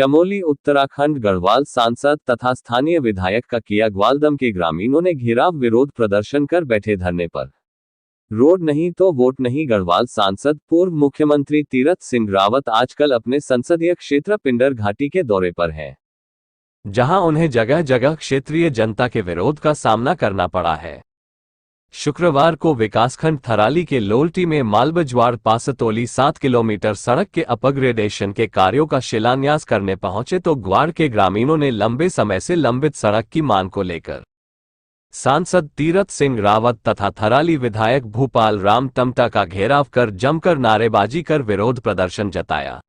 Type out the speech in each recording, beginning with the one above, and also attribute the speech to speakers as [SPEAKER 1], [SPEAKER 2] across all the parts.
[SPEAKER 1] चमोली उत्तराखंड गढ़वाल सांसद तथा स्थानीय विधायक का किया ग्वालदम के ग्रामीणों ने घेराव विरोध प्रदर्शन कर बैठे धरने पर। रोड नहीं तो वोट नहीं। गढ़वाल सांसद पूर्व मुख्यमंत्री तीरथ सिंह रावत आजकल अपने संसदीय क्षेत्र पिंडर घाटी के दौरे पर हैं, जहां उन्हें जगह जगह क्षेत्रीय जनता के विरोध का सामना करना पड़ा है। शुक्रवार को विकासखंड थराली के लोल्टी में मालबजवाड़ पासतोली 7 किलोमीटर सड़क के अपग्रेडेशन के कार्यों का शिलान्यास करने पहुंचे तो ग्वाड़ के ग्रामीणों ने लंबे समय से लंबित सड़क की मांग को लेकर सांसद तीरथ सिंह रावत तथा थराली विधायक भूपाल राम टमटा का घेराव कर जमकर नारेबाजी कर विरोध प्रदर्शन जताया।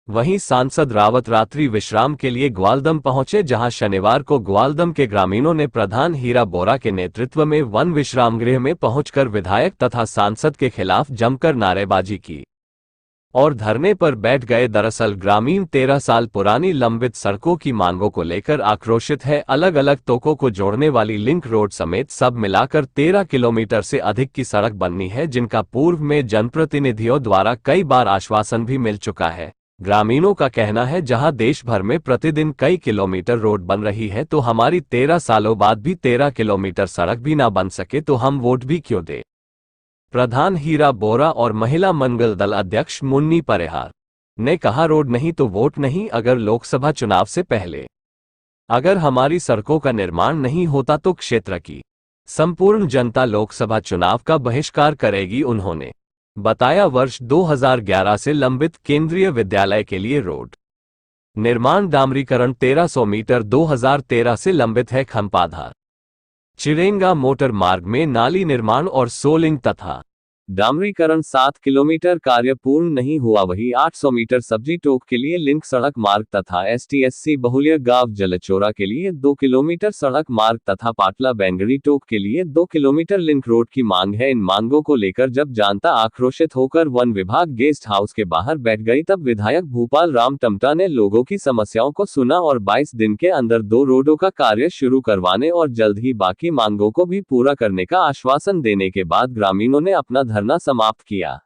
[SPEAKER 1] वहीं सांसद रावत रात्रि विश्राम के लिए ग्वालदम पहुंचे, जहां शनिवार को ग्वालदम के ग्रामीणों ने प्रधान हीरा बोरा के नेतृत्व में वन विश्राम गृह में पहुंचकर विधायक तथा सांसद के खिलाफ जमकर नारेबाजी की और धरने पर बैठ गए। दरअसल ग्रामीण 13 साल पुरानी लंबित सड़कों की मांगों को लेकर आक्रोशित है। अलग अलग तोकों को जोड़ने वाली लिंक रोड समेत सब मिलाकर 13 किलोमीटर से अधिक की सड़क बननी है, जिनका पूर्व में जनप्रतिनिधियों द्वारा कई बार आश्वासन भी मिल चुका है। ग्रामीणों का कहना है, जहां देश भर में प्रतिदिन कई किलोमीटर रोड बन रही है तो हमारी 13 सालों बाद भी 13 किलोमीटर सड़क भी ना बन सके तो हम वोट भी क्यों दें। प्रधान हीरा बोरा और महिला मंगल दल अध्यक्ष मुन्नी परिहार ने कहा, रोड नहीं तो वोट नहीं। अगर लोकसभा चुनाव से पहले अगर हमारी सड़कों का निर्माण नहीं होता तो क्षेत्र की संपूर्ण जनता लोकसभा चुनाव का बहिष्कार करेगी। उन्होंने बताया, वर्ष 2011 से लंबित केंद्रीय विद्यालय के लिए रोड निर्माण डामरीकरण 1300 मीटर 2013 से लंबित है। खंपाधार चिरेंगा मोटर मार्ग में नाली निर्माण और सोलिंग तथा डामरीकरण 7 किलोमीटर कार्य पूर्ण नहीं हुआ। वही 800 मीटर सब्जी टोक के लिए लिंक सड़क मार्ग तथा STSC बहुल्य गांव जलचोरा के लिए 2 किलोमीटर सड़क मार्ग तथा पाटला बेंगड़ी टोक के लिए 2 किलोमीटर लिंक रोड की मांग है। इन मांगों को लेकर जब जनता आक्रोशित होकर वन विभाग गेस्ट हाउस के बाहर बैठ गई, तब विधायक भूपाल राम टमटा ने लोगों की समस्याओं को सुना और 22 दिन के अंदर 2 रोडों का कार्य शुरू करवाने और जल्द ही बाकी मांगों को भी पूरा करने का आश्वासन देने के बाद ग्रामीणों ने अपना धरना समाप्त किया।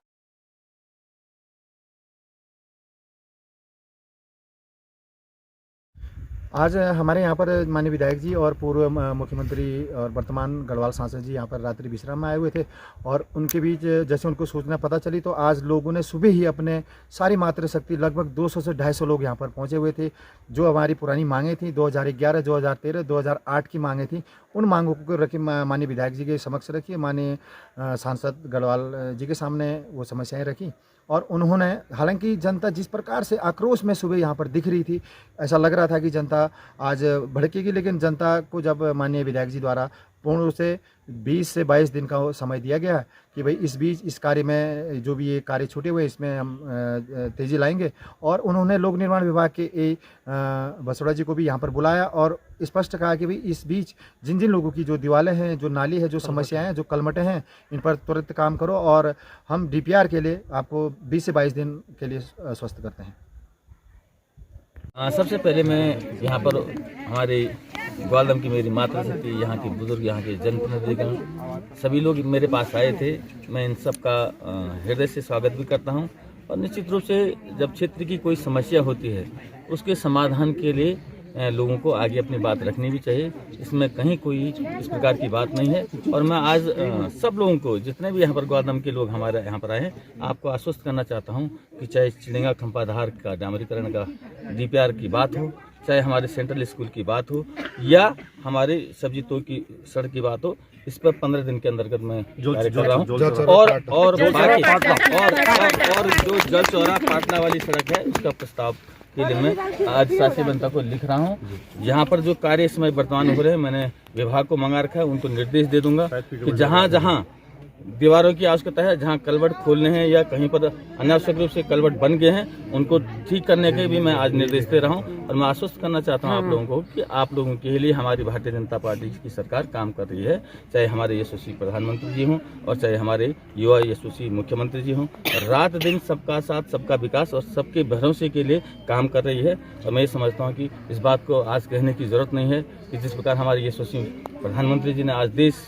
[SPEAKER 2] आज हमारे यहाँ पर माननीय विधायक जी और पूर्व मुख्यमंत्री और वर्तमान गढ़वाल सांसद जी यहाँ पर रात्रि विश्राम में आए हुए थे और उनके बीच जैसे उनको सूचना पता चली तो आज लोगों ने सुबह ही अपने सारी मात्र शक्ति लगभग 200 से 250 लोग यहाँ पर पहुँचे हुए थे। जो हमारी पुरानी मांगें थी 2011, 2013, 2008 की मांगें थी, उन मांगों को रखी माननीय विधायक जी के समक्ष रखी, माननीय सांसद गढ़वाल जी के सामने वो समस्याएँ रखी और उन्होंने, हालांकि जनता जिस प्रकार से आक्रोश में सुबह यहाँ पर दिख रही थी, ऐसा लग रहा था कि जनता आज भड़केगी, लेकिन जनता को जब माननीय विधायक जी द्वारा पूर्ण रूप से 20 से 22 दिन का समय दिया गया कि भाई इस बीच इस कार्य में जो भी ये कार्य छूटे हुए इसमें हम तेज़ी लाएंगे और उन्होंने लोक निर्माण विभाग के बसोड़ा जी को भी यहाँ पर बुलाया और स्पष्ट कहा कि भाई इस बीच जिन जिन लोगों की जो दीवारें हैं, जो नाली है, जो समस्याएं हैं, जो कलमटें हैं, इन पर तुरंत काम करो और हम DPR के लिए आपको 20 से 22 दिन के लिए स्वस्थ करते हैं।
[SPEAKER 3] सबसे पहले मैं यहाँ पर हमारे ग्वालदम की मेरी मातृशक्ति, यहाँ के बुजुर्ग, यहाँ के जनप्रतिनिधिगण सभी लोग मेरे पास आए थे। मैं इन सब का हृदय से स्वागत भी करता हूँ और निश्चित रूप से जब क्षेत्र की कोई समस्या होती है उसके समाधान के लिए लोगों को आगे अपनी बात रखनी भी चाहिए। इसमें कहीं कोई इस प्रकार की बात नहीं है और मैं आज सब लोगों को, जितने भी यहाँ पर ग्वालदम के लोग हमारे यहाँ पर आए हैं, आपको आश्वस्त करना चाहता हूँ कि चाहे चिड़ेंगा खंपाधार का डामरीकरण का DPR की बात हो, चाहे हमारे सेंट्रल स्कूल की बात हो या हमारे सब्जी तो की सड़क की बात हो, इस पर 15 दिन के अंतर्गत मैं कार्य कर रहा हूँ और जो जल चौरा पाटला वाली सड़क है उसका प्रस्ताव के लिए मैं आज शासी जनता को लिख रहा हूँ। यहाँ पर जो कार्य इस समय वर्तमान हो रहे हैं, मैंने विभाग को मंगा रखा है, उनको निर्देश दे दूंगा कि जहाँ जहाँ दीवारों की आवश्यकता है, जहाँ कलवट खोलने हैं या कहीं पर अनावश्यक रूप से कलवट बन गए हैं, उनको ठीक करने के भी मैं आज निर्देश दे रहा हूं। और मैं आश्वस्त करना चाहता हूं आप लोगों को कि आप लोगों के लिए हमारी भारतीय जनता पार्टी की सरकार काम कर रही है, चाहे हमारे यशस्वी प्रधानमंत्री जी हों और चाहे हमारे युवा यशस्वी मुख्यमंत्री जी हों। रात दिन सबका साथ, सबका विकास और सबके भरोसे के लिए काम कर रही है। और मैं ये समझता हूँ कि इस बात को आज कहने की जरूरत नहीं है कि जिस प्रकार हमारे यशस्वी प्रधानमंत्री जी ने आज देश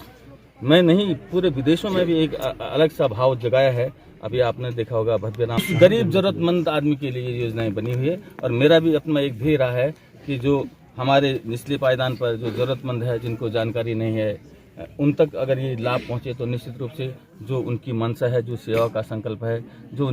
[SPEAKER 3] में नहीं पूरे विदेशों में भी एक अलग सा भाव जगाया है अभी आपने देखा होगा भव्य नाम गरीब जरूरतमंद आदमी के लिए ये योजनाएं बनी हुई है। और मेरा भी अपना एक ध्येय रहा है कि जो हमारे निचले पायदान पर जो जरूरतमंद है, जिनको जानकारी नहीं है, उन तक अगर ये लाभ पहुंचे तो निश्चित रूप से जो उनकी मंशा है, जो सेवा का संकल्प है, जो